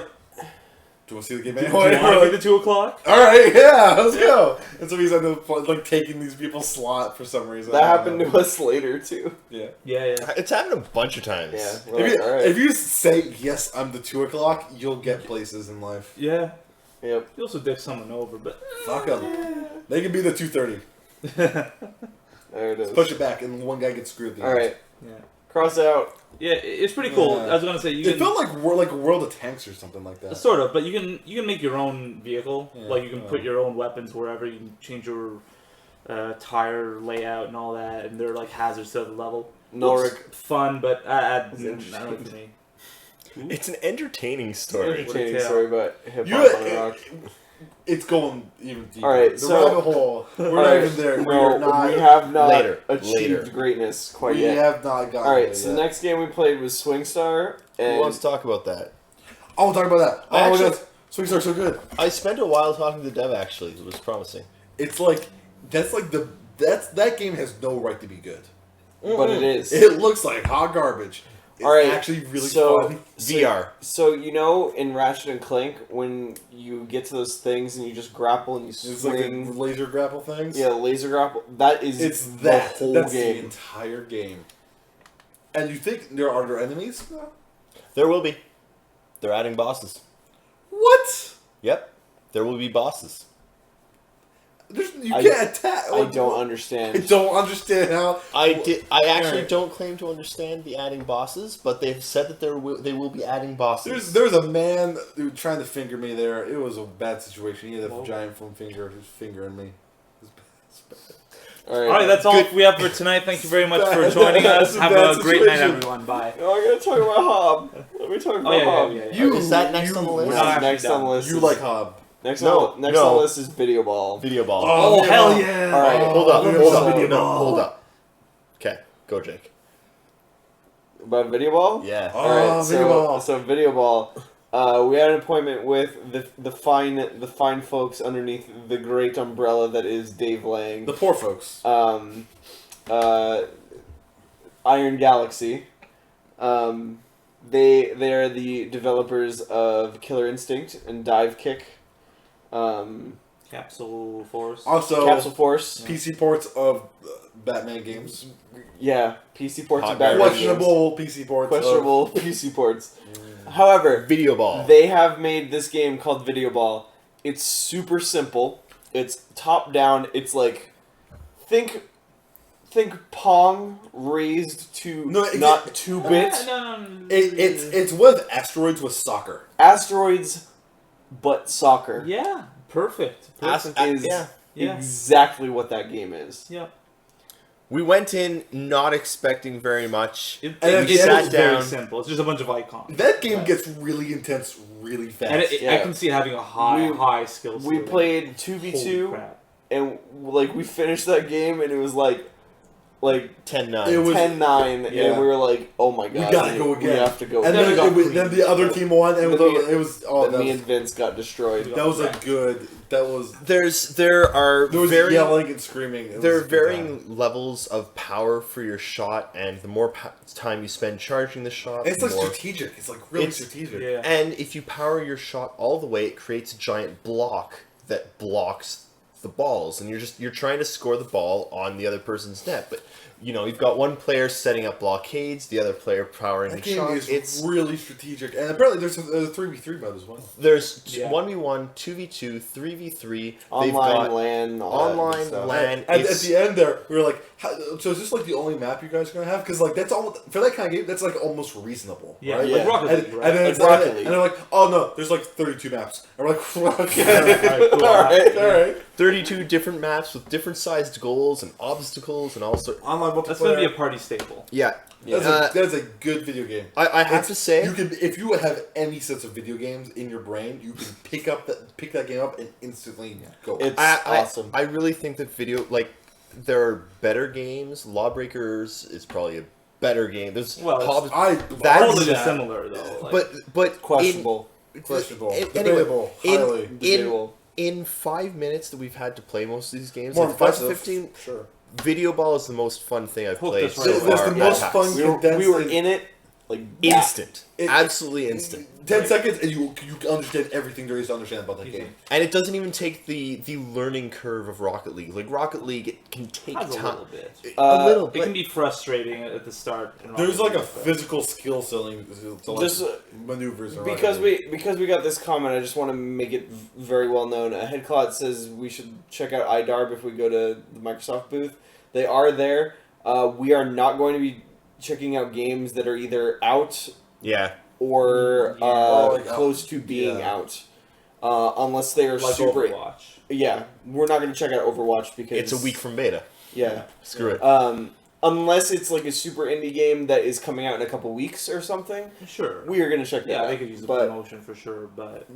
"Do you want to see the game Do you anyway?" want We're to like, be the 2 o'clock? all right, yeah, let's go. And so he's ended up like taking these people's slot for some reason. That happened to us later too. Yeah. Yeah. It's happened a bunch of times. Yeah. We're like, all right. If you say yes, I'm the 2 o'clock, you'll get places in life. Yeah. Yep. You also dick someone over, but Fuck them. They can be the 2:30. There it is. Push it back, and one guy gets screwed. At the All end. right. yeah. Cross out. Yeah, it's pretty cool. Yeah. I was gonna say you It can felt like World of Tanks or something like that. sort of, but you can make your own vehicle. Yeah. Like you can put your own weapons wherever. You can change your tire layout and all that, and they're like hazards to the level. Noric. Looks fun, but I don't interesting. know for me. It's an entertaining story. Entertaining Yeah. story about hip You- hop on rock. It's going even deeper. All right, the so- rabbit hole. We're All not right, even there. No, We're not. we have not Later. achieved Later. greatness quite We yet. have not gotten. All right, there so yet. the next game we played was Swingstar, Who and wants to talk about that? Oh, we'll talk about that. I Oh, actually- my God. Swingstar's so good. I spent a while talking to the dev, actually. It was promising. It's like that game has no right to be good. but it is. It looks like hot garbage. It's All right, actually really so- fun. VR. So you know, in Ratchet and Clank, when you get to those things and you just grapple and you It's like swing, the laser grapple things. yeah, laser grapple. That is It's the that. whole That's the game. entire game. And you think there are enemies? There will be. They're adding bosses. What? Yep. There will be bosses. You I- can't attack. I don't understand. I don't understand how. I actually Alright. don't claim to understand the adding bosses, but they've said that they will be adding bosses. There's a man who was trying to finger me there. It was a bad situation. He had a Whoa. giant foam finger. He was fingering me. All All right, that's all we have for tonight. Thank you very much for joining us. That's a Have bad a great night, situation. everyone. Bye. Oh, I gotta talk about Hob. Let me talk about Hob. yeah. Is that next on the list? We're not actually Next on done. the list. You is- like Hob? next No, on next no. on the list is Video Ball. Video ball. Oh, video hell ball. yeah! All right, Hold up. so- Hold up. so- No, hold up. Okay, go, Jake. About Video Ball. Yeah. Oh, All right, Video Ball. So Video Ball. We had an appointment with the fine folks underneath the great umbrella that is Dave Lang. The poor folks. Iron Galaxy. They are the developers of Killer Instinct and Dive Kick. Capsule Force. Also, Capsule Force. PC ports of Batman games. Yeah, PC ports Hot of Batman garbage. games. Questionable PC ports. Questionable PC ports. However, Video ball. they have made this game called Video Ball. It's super simple. It's top down. It's like think Pong raised to No, not 2-bit. It's with asteroids with soccer. Asteroids, but soccer. Yeah, perfect. Is Yeah. exactly what that game is. Yeah. We went in not expecting very much. It, And it, we sat it's very down. simple. It's just a bunch of icons. That game gets really intense really fast. And I Yeah. can see it having a high skill. We ceiling. played Holy 2v2, crap. and like we finished that game, and it was like 10-9. It was- 10-9, Yeah. and we were like, oh my god, gotta go we again. have to go and again. then the other team won, and Then it was oh, Then that me was, and Vince got destroyed. that was a good. That was There are there was very yelling and screaming. It there are was a good time. varying levels of power for your shot, and the more time you spend charging the shot, It's like the more. strategic. It's like really It's- strategic. Yeah. And if you power your shot all the way, it creates a giant block that blocks the balls, and you're trying to score the ball on the other person's net. But you've got one player setting up blockades, the other player powering That the game shot. is It's really strategic, and apparently there's a 3v3 mode as well. there's Yeah. 1v1, 2v2, 3v3. They've Online, got LAN, all that good online, stuff. LAN. At It's- the end there, we were like, so is this like the only map you guys are gonna have? Because like that's all for that kind of game. That's like almost reasonable, Yeah, right? Yeah. like Rocket And, League, and right? then Like it's Rocket and League. they're like, oh no, there's like 32 maps, and we're like, okay, Alright, cool. Alright. all right. 32 different maps with different sized goals and obstacles and all sorts. Online multiplayer. That's gonna be a party staple. Yeah. That's a good video game. I have to say, You can, if you have any sense of video games in your brain, you can pick that game up and instantly go. It's I awesome. I really think that video, like, there are better games. Lawbreakers is probably a better game. There's Well, that's totally similar though. Like, but Questionable. Questionable. Anyway, Debatable. Highly. Debatable. in 5 minutes that we've had to play most of these games, More like 5 to impressive. 15, Sure. Video Ball is the most fun thing I've Hooked played us so right far. There's the at most PAX. fun condensed. We were in it like Instant. It- Absolutely instant. 10 seconds and you understand everything there is to understand about that Easy. game. And it doesn't even take the learning curve of Rocket League. Like, Rocket League, it can take has a time. little bit. A little It bit. can be frustrating at the start. in There's Rocket like a League, but- physical skill ceiling to like Just, maneuvers. in because Rocket League. we got this comment. I just want to make it very well known. Headcloud says we should check out iDarb if we go to the Microsoft booth. They are there. We are not going to be checking out games that are either out Yeah. or Yeah. Like, close to being yeah. out, unless they are like super. Overwatch. Yeah, we're not going to check out Overwatch because It's a week from beta. Yeah. Screw it. Unless it's like a super indie game that is coming out in a couple weeks or something, Sure. we are going to check that Yeah, out. they could use the But promotion for sure, but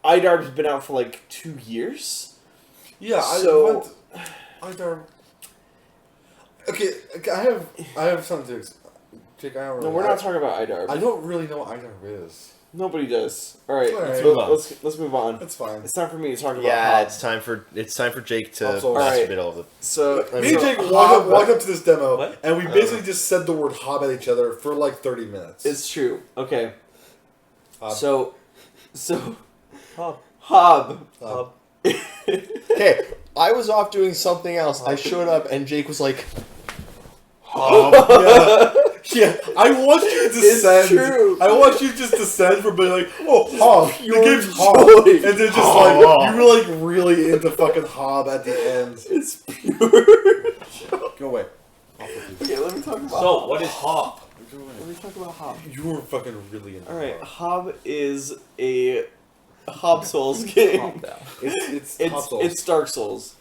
iDarb's been out for like 2 years. Yeah, So- iDarb. Okay, I have something to. Jake, I don't really, No, we're not talking about iDarb. I don't really know what iDarb is. Nobody does. All right, All right. Let's move on. let's move on. That's fine. It's time for me to talk about Yeah, Hob. it's time for Jake to Also- masturbate all of it. So Me and so Jake Hob- walked up to this demo, What? and we basically just said the word "hob" at each other for like 30 minutes. It's true. Okay. Hob. So Hob. Hob. Hob. Okay, I was off doing something else. I showed up, and Jake was like, Yeah, I want you to It's descend. true. I want you just to descend from being like, oh, Hob. The pure game's Hob. joy. And then just like, you were like really into fucking Hob at the end. It's pure. Go away. Okay, let me talk about. So, what is Hob? Let me talk about Hob. You were fucking really into All right, Hob. Hob is a Hob Souls game. Calm down. It's Hob Souls. It's Dark Souls,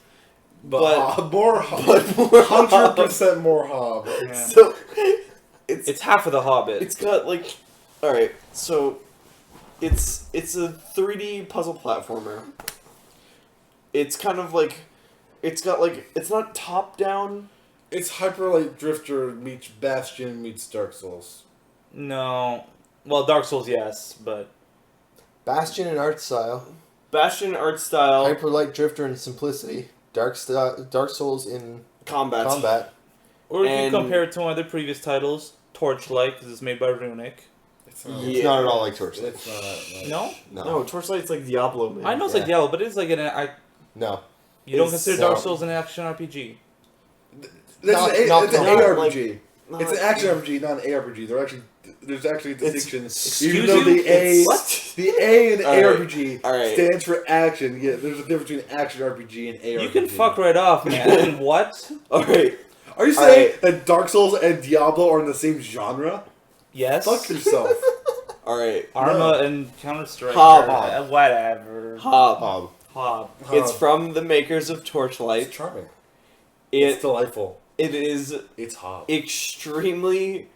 but Hob, more Hob. but more Hob. 100% more Hob. Yeah. So It's half of the Hobbit. it's got like, all right, so it's a 3D puzzle platformer. It's kind of like, it's got like, it's not top down. It's Hyper Light Drifter meets Bastion meets Dark Souls. No. Well, Dark Souls, yes, but Bastion in art style, Bastion art style, Hyper Light Drifter in simplicity, Dark Souls in combat. or if you And- compare it to one of their previous titles, Torchlight, because it's made by Runic. It's not. Yeah. It's not at all like Torchlight. It's not. No, No, Torchlight's like Diablo, man. I know it's like Yeah. Diablo, but it's like No. you don't It's- consider Dark Souls an action RPG. Not- It's not an combat. ARPG. No, It's an action RPG, not an ARPG. There's actually a distinction. Excuse Even though you? the A, What? the A in All right. ARPG All right. stands for action. Yeah, there's a difference between action RPG and ARPG. You can fuck right off, man. What? All right. Are you All saying right. that Dark Souls and Diablo are in the same genre? Yes. Fuck yourself. All right. Arma and Counter Strike. Hob. Whatever. Hob. Hob. Hob. It's Hob. from the makers of It's Torchlight. charming. It's It delightful. is It's Hob. extremely.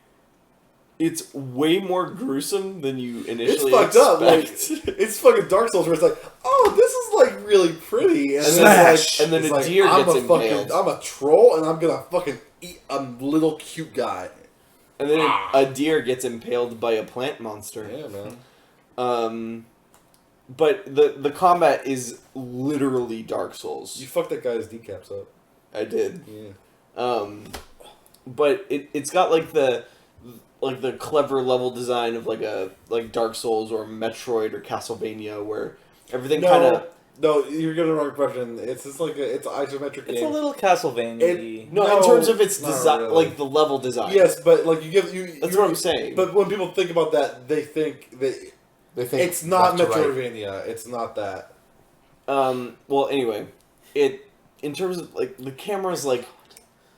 It's way more gruesome than you It's initially fucked up. Like expect. it's fucking Dark Souls where it's like, oh, this is like really pretty, and then Smash. it's like, And then it's a like, deer I'm gets a fucking, impaled. I'm a troll, and I'm gonna fucking eat a little cute guy. And then a deer gets impaled by a plant monster. Yeah, man. But the combat is literally Dark Souls. You fucked that guy's kneecaps up. I did. Yeah. But it's got like the clever level design of like Dark Souls or Metroid or Castlevania, where everything kind of No, you're getting the wrong question. It's just like it's an isometric It's game. a little Castlevania. no, in No, terms of its not design, really. like the level design. Yes, but like you give you. That's you're- what I'm saying. But when people think about that, they think that They think it's not left to right. Metroidvania. It's not that. Well, anyway, in terms of like the camera's like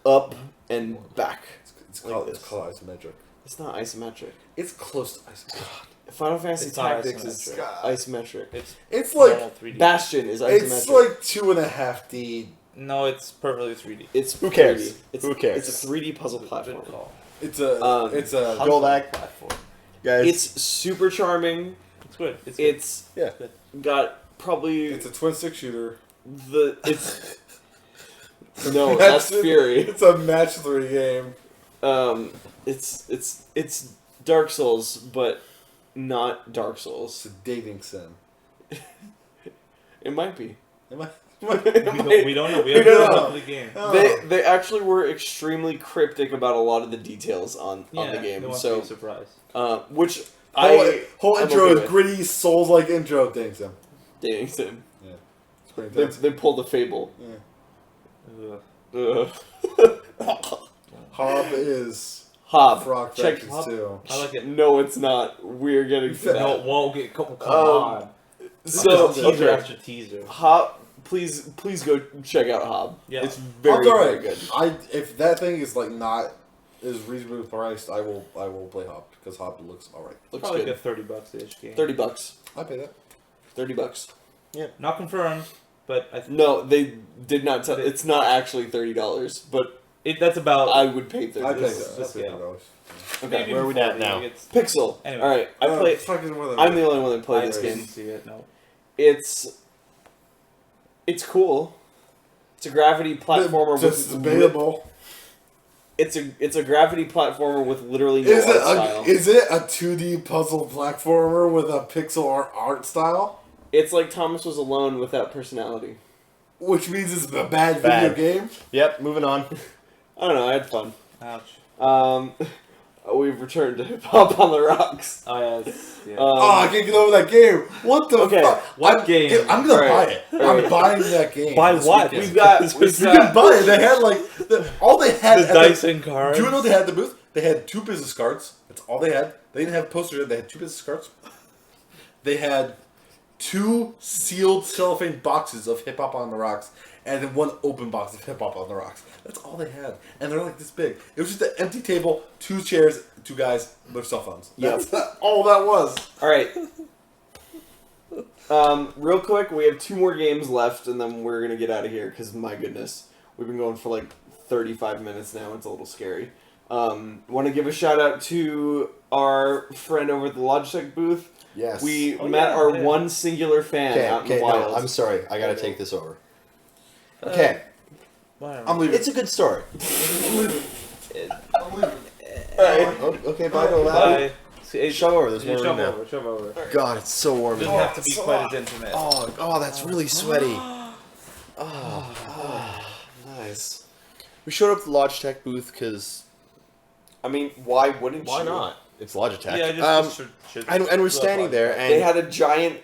up and back. It's Like called this. it's called isometric. It's not isometric. It's close to isometric. Final Fantasy It's not Tactics is isometric. isometric. It's like normal 3D. Bastion is isometric. it's like 2.5D. No, it's perfectly 3D. It's Who cares? 3D. It's, Who cares? It's a 3D puzzle Good platform. call. It's a it's a Go back. Platform. Guys. It's super charming. It's good. It's good. It's Yeah. got probably it's a twin stick shooter. the it's No, that's Fury. It's a match 3 game. It's Dark Souls, but not Dark It's Souls. a dating sim. It might be. Am I? We don't know. We haven't don't played know. the game. They actually were extremely cryptic about a lot of the details on the They game. want to So, be surprised. which Whole I'm intro okay is with. gritty, Souls-like intro of dating sim. Dating sim. It's pretty They, intense. they pulled a Fable. Ugh. Hob is Hob. Frog Check. Factions too. I like it. No, it's not. We're getting to No, that. won't get. Come on. So teaser okay. after teaser. Hob. Please go check out Hob. Yeah. It's very Hob's alright. very good. If that thing is like not is reasonably priced, I will play Hob because Hob looks alright. Looks Probably good. like a $30-ish game. $30. I pay that. $30. Not confirmed, but I think No, they did not tell. It's not actually $30, but that's about. I would pay $30. I pay This- that. That's yeah. $50. Okay. maybe where are we before, at now? like, it's- Pixel. Anyway. All right, I play. Fucking one of them. I'm the only one that played I this didn't game. see it. No. It's cool. It's a gravity platformer Just with debatable. It's a gravity platformer with literally no art style. Is it a 2D puzzle platformer with a pixel art style? It's like Thomas Was Alone without personality. Which means it's a bad Bad. video game? Yep, moving on. I don't know. I had fun. Ouch. We've returned to Hip Hop on the Rocks. Oh yes. Yeah. Oh, I can't get over that game. What the Okay, fuck? what game? I'm gonna Alright, buy it. alright. I'm buying that game. Buy this what? weekend. We've got. You can buy it. They had like all they had. The at dice and cards. Do you know what they had at the booth? They had 2 business cards. That's all they had. They didn't have posters. They had 2 business cards. They had 2 sealed cellophane boxes of Hip Hop on the Rocks, and then 1 open box of Hip Hop on the Rocks. That's all they had, and they're like this big. It was just an empty table, 2 chairs, 2 guys, their cell phones. Yep. That's all that was. All right. Real quick, we have 2 more games left, and then we're gonna get out of here. Because my goodness, we've been going for like 35 minutes now. It's a little scary. Want to give a shout out to our friend over at the Logitech booth. Yes. We Oh, met yeah, our yeah. one singular fan out in the wild. no, I'm sorry. I gotta take this over. Okay, Whatever. I'm leaving. it's a good story. Alright. Oh, okay, bye, go loud. Bye. Shove over, there's more room Shove now. over. Shove over. It God, it's so warm in doesn't here. have to be quite as intimate. Oh, that's really sweaty. Nice. We showed up at the Logitech booth because I mean, why wouldn't why you? not? It's Logitech. Yeah, just should and we're standing there, and They had a giant.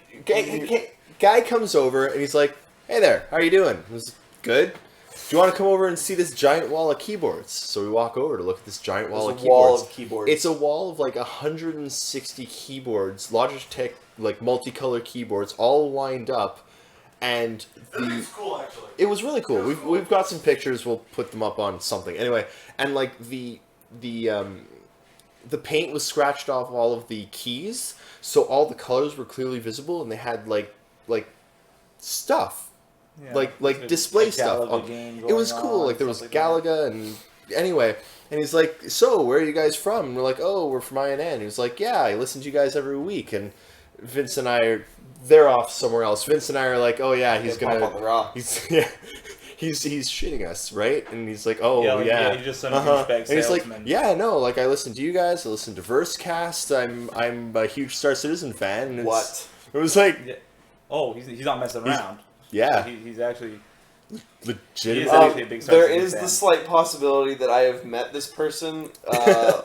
guy comes over and he's like, "Hey there, how are you doing?" I was good. Do you want to come over and see this giant wall of keyboards? So we walk over to look at this giant wall of There's a keyboards. wall of keyboards. It's a wall of like 160 keyboards, Logitech like multicolor keyboards, all lined up, and It's cool, actually. it was really cool. We've got some pictures. We'll put them up on something anyway. And like the paint was scratched off all of the keys, so all the colors were clearly visible, and they had like stuff. Yeah. Like A display stuff. Galaga on- game It was going cool. on, Like there was stuff like that. Galaga and anyway. And he's like, "So where are you guys from?" And we're like, "Oh, we're from INN." He was like, "Yeah, I listen to you guys every week." And Vince and I they're off somewhere else. Vince and I are like, "Oh yeah, he's Hip Hop gonna on the Rocks. he's shitting us, right?" And he's like, "Oh Yeah, yeah, like, he's just some uh-huh." douchebag And he's like, salesman. "Yeah, no, like I listen to you guys. I listen to Versecast. I'm a huge Star Citizen fan." And What? It was like, Yeah. Oh, he's not messing around. yeah, He's actually. legitimate. He is actually a big Star There Citizen is fan. the slight possibility that I have met this person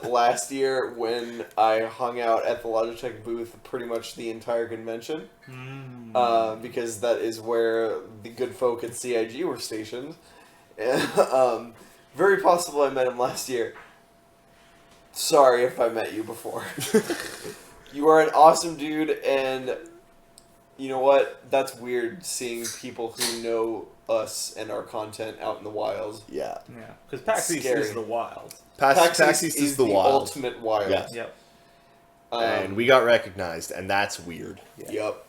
last year when I hung out at the Logitech booth pretty much the entire convention. Because that is where the good folk at CIG were stationed. Very possible I met him last year. Sorry if I met you before. You are an awesome dude, and you know what? That's weird seeing people who know us and our content out in the wild. Yeah. Yeah, because PAX East Scary. is the wild. PAX East is the wild. ultimate wild. Yeah. Yep. And we got recognized, and that's weird. Yep.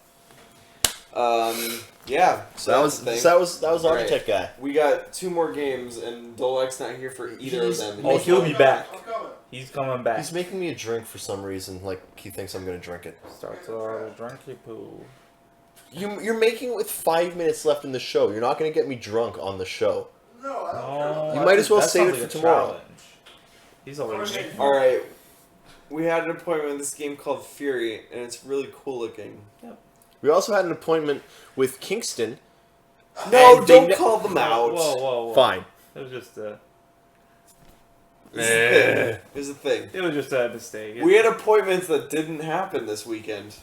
Yeah. So that was the thing. Logitech Right. guy. We got 2 more games, and Dolek's not here for either of them. Oh, he'll be back. I'm coming. He's coming back. He's making me a drink for some reason. Like he thinks I'm gonna drink it. Starts a drunky poo. You're making it with 5 minutes left in the show. You're not gonna get me drunk on the show. No, I don't Oh, You might as well that save sounds it like for a tomorrow. challenge. He's already making All right. We had an appointment with this game called Fury, and it's really cool looking. We also had an appointment with Kingston. No, And don't they- call them out. Whoa. Fine. It was just Here's the thing. It was just a mistake. We had appointments that didn't happen this weekend.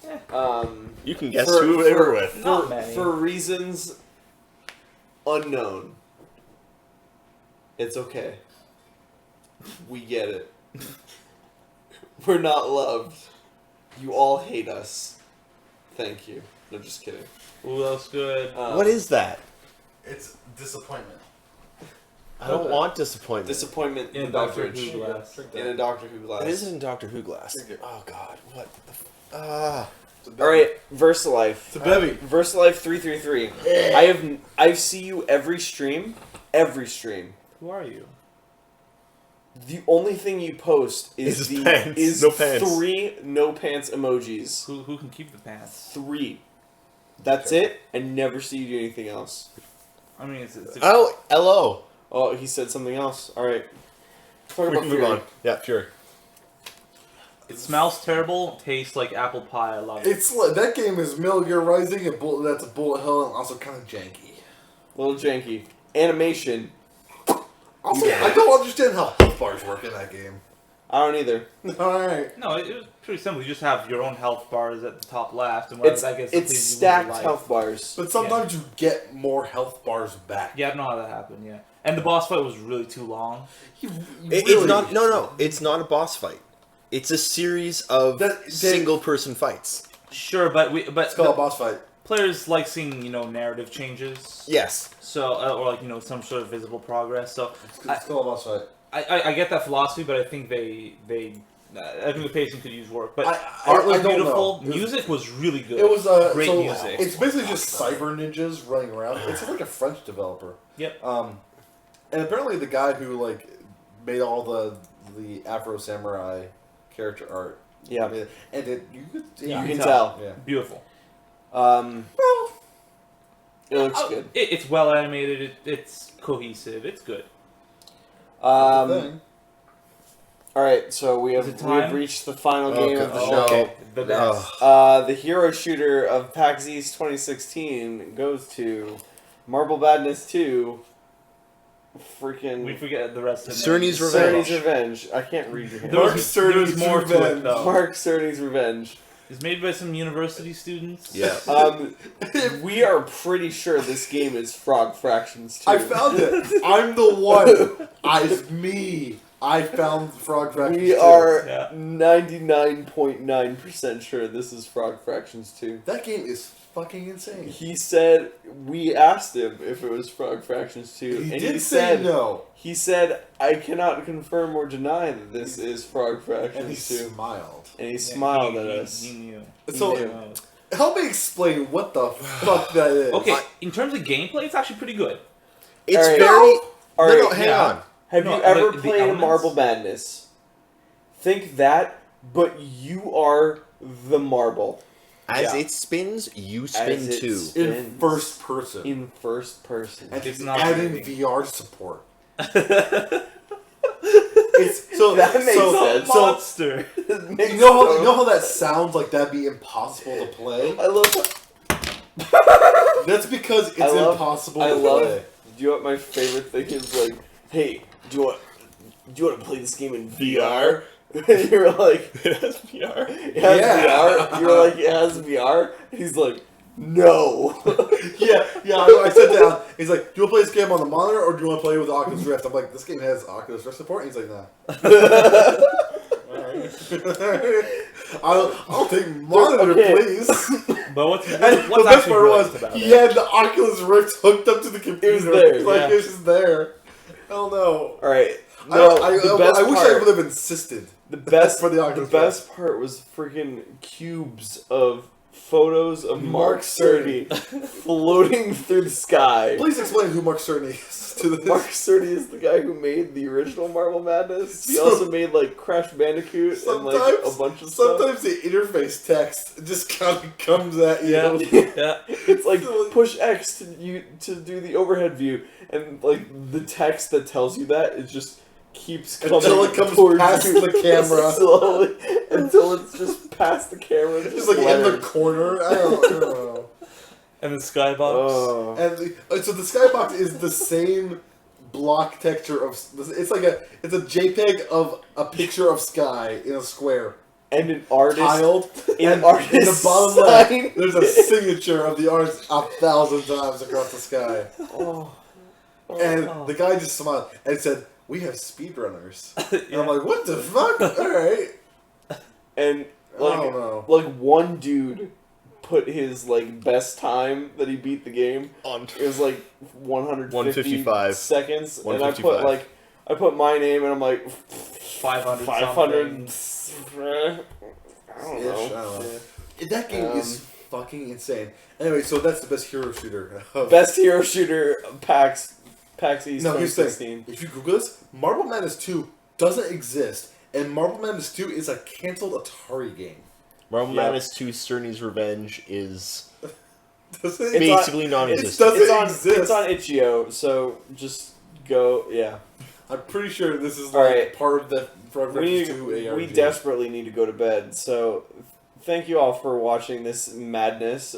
You can guess who they were with. Not many. For reasons unknown. It's okay. We get it. We're not loved. You all hate us. Thank you. No, just kidding. Ooh, that was good. What is that? It's disappointment. I don't want disappointment. Disappointment In the Doctor beverage. Who glass. In a Doctor Who glass. It isn't in Doctor Who glass. Oh God, what the? Alright, Versalife. It's a bevy. Versalife 333. I see you every stream. Every stream. Who are you? The only thing you post is Is pants. No pants. 3 no pants emojis. Who can keep the pants? 3. That's it. I never see you do anything else. I mean, it's Oh, hello. Oh, he said something else. Alright. Talk We about can move Fury. on. Yeah, sure. it smells terrible, tastes like apple pie. I love it. It's like, that game is Metal Gear Rising, and that's a bullet hell, and also kind of janky. Little janky. Animation. Also, Yeah. I don't understand how health bars work in that game. I don't either. Alright. No, it was pretty simple. You just have your own health bars at the top left, and whatever It's that gets it's depleted, you lose your stacked life. health bars. But sometimes you get more health bars back. Yeah, I don't know how that happened. Yeah, and the boss fight was really too long. It's not. No. It's not a boss fight. It's a series of That- single-person fights. Sure, but It's called a boss fight. players like seeing narrative changes. Yes. So or like some sort of visible progress. So It's called a boss fight. I get that philosophy, but I think I think the pacing could use work. But I art was don't beautiful. know. Music was really good. It was great so music. It's basically just cyber ninjas running around. It's like a French developer. Yep. And apparently the guy who made all the Afro Samurai character art. Yeah. I mean, and you You can tell. Yeah. Beautiful. It looks good. It's well animated. It's cohesive. It's good. Thing. Alright, so we Is have it time? reached the final Oh, game good. of the Oh, show. Okay. The best. The hero shooter of PAX East 2016 goes to Marble Badness 2. Freaking We forget the rest of the Cerny's names. Revenge. Cerny's Revenge. I can't read your hand. There was, Mark there was Cerny's more to it Revenge. though. Mark Cerny's Revenge. It's made by some university students. Yeah. We are pretty sure this game is Frog Fractions 2. I found it. I'm the one. Me. I found Frog Fractions. We 2. are Yeah. 99.9% sure this is Frog Fractions 2. That game is fucking insane. He said, we asked him if it was Frog Fractions 2. He and did he say said, no, He said, I cannot confirm or deny that this is Frog and he Fractions 2. smiled. And he Yeah, smiled he- at he- us. He knew. So knew. help me explain what the fuck that is. Okay, in terms of gameplay, it's actually pretty good. It's Alright. very. Alright, no, hang yeah. on. Have No, you ever like, the played a elements? Marble Madness? Think that, but you are the marble. As Yeah. it spins, you spin As it too. spins. In first person. In first person. and It's it's not adding moving. VR support. It's so That makes so, sense. So Monster. you know how that sounds like that'd be impossible to play? I love. That's because it's I love- impossible I to love. play. Do you know what my favorite thing is? Like, hey, do you want to play this game in VR? And you're like, It has VR. it has Yeah. VR. You're like, it has VR. He's like, no. Yeah, I said that. He's like, do you want to play this game on the monitor or do you want to play with the Oculus Rift? I'm like, this game has Oculus Rift support? And he's like, nah. I'll take monitor, Okay. please. But what's And the what's best actually part brilliant was about he it? had the Oculus Rift hooked up to the computer. was there, It's like yeah. it was just there. Hell no. All right. No, I the best wish I part- would have insisted. The best For the Oculus best part was freaking cubes of photos of Mark Cerny floating through the sky. Please explain who Mark Cerny is to this. Mark Cerny is the guy who made the original Marble Madness. He also made like Crash Bandicoot and like a bunch of stuff. Sometimes the interface text just kind of comes at you. Yeah. It's like push X to do the overhead view, and like the text that tells you that it just keeps coming Until it comes towards past you the camera. slowly until it's just past the camera. Just like in the corner. I don't know. And the skybox. Oh. And so the skybox is the same block texture of. It's a JPEG of a picture of sky in a square. And an artist Tiled. in And artist in the bottom sign. left, there's a signature of the artist 1,000 times across the sky. Oh. And the guy just smiled and said, "We have speedrunners." And I'm like, "What the fuck?" Alright. And I don't know. like one dude put his like best time that he beat the game. It was like 155 seconds, 155. and I put my name, and I'm like 500 I don't know. Yeah. That game is fucking insane. Anyway, so that's the best hero shooter. Best hero shooter, PAX East No, here's the 2016. thing. If you Google this, Marble Madness 2 doesn't exist, and Marble Madness 2 is a canceled Atari game. Marble Yeah. Madness 2 Cerny's Revenge is Doesn't It's basically It non-existent. doesn't exist. It's on itch.io, so just go, yeah. I'm pretty sure this is All like right. part of the reference to ARG. We desperately need to go to bed, so thank you all for watching this madness.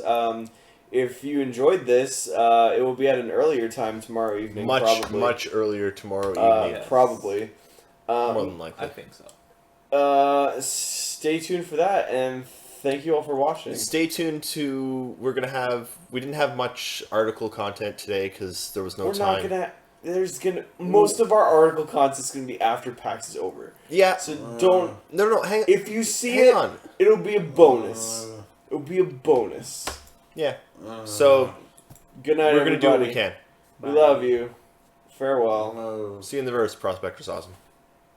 If you enjoyed this, it will be at an earlier time tomorrow evening. Much earlier tomorrow evening. Yes. Probably. More than likely. I think so. Stay tuned for that, and thank you all for watching. Stay tuned to. We didn't have much article content today because there was no We're time. not gonna. Most of our article content's gonna be after PAX is over. Yeah. So don't. No. Hang. If you see hang it, on. it'll be a bonus. It'll be a bonus. Yeah. So Good night, we're gonna everybody. do what we can. We love you. Farewell. See you in the verse. Prospector's awesome.